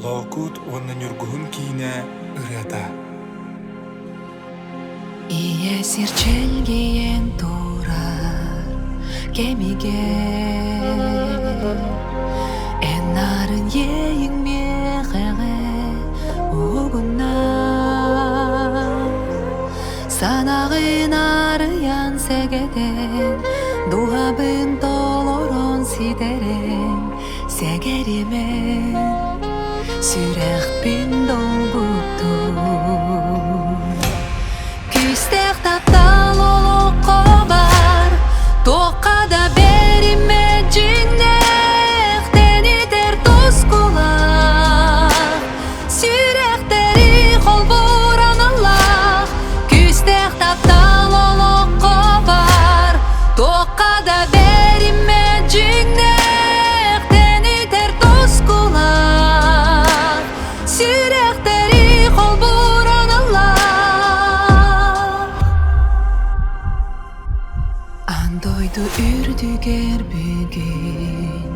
Локут оннан юргуһун киине ырата. Ие сирчелгиен турар кемиге эн нарын ең мехеге угунна санагын арыян сегеден дуабын толорон сидерен сегеримен сүрехпин долбуттун Küstэх таптал олоққа бар тоқада бериме жиннех тенитер тоскулах сүрехтери холбуран Аллах Küstэх таптал олоққа бар тоқада бериме жиннех тенитер тоскулах сүрехтери холбуран Аллах Andoydu ürdüger bugün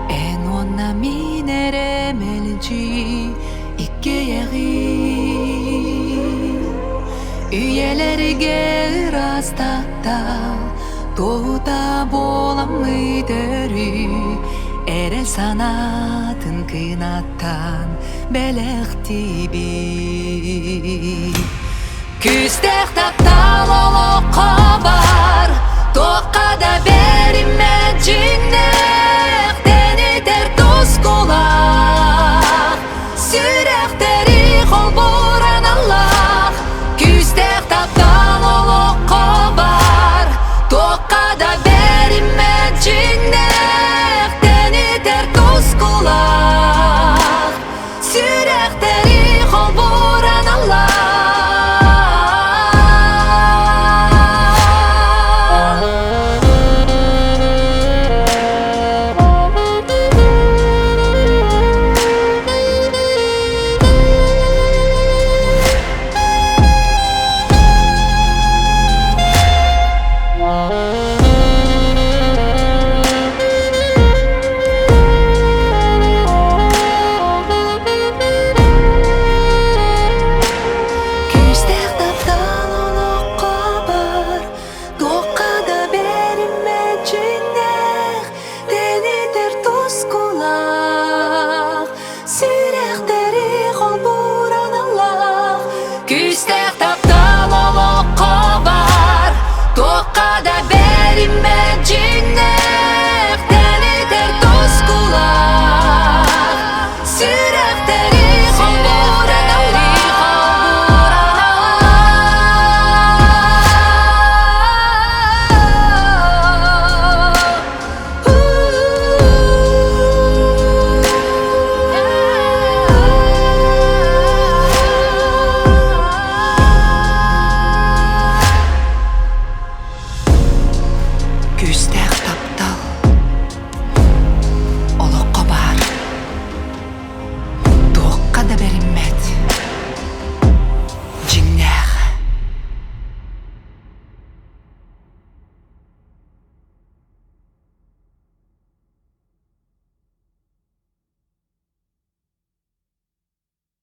En onna minere melci ikkeyegi Üyelerge ırastakta Doğuda bolamı dörü Erel sanatın kınattan belekti bir Küstэх таптал олоққа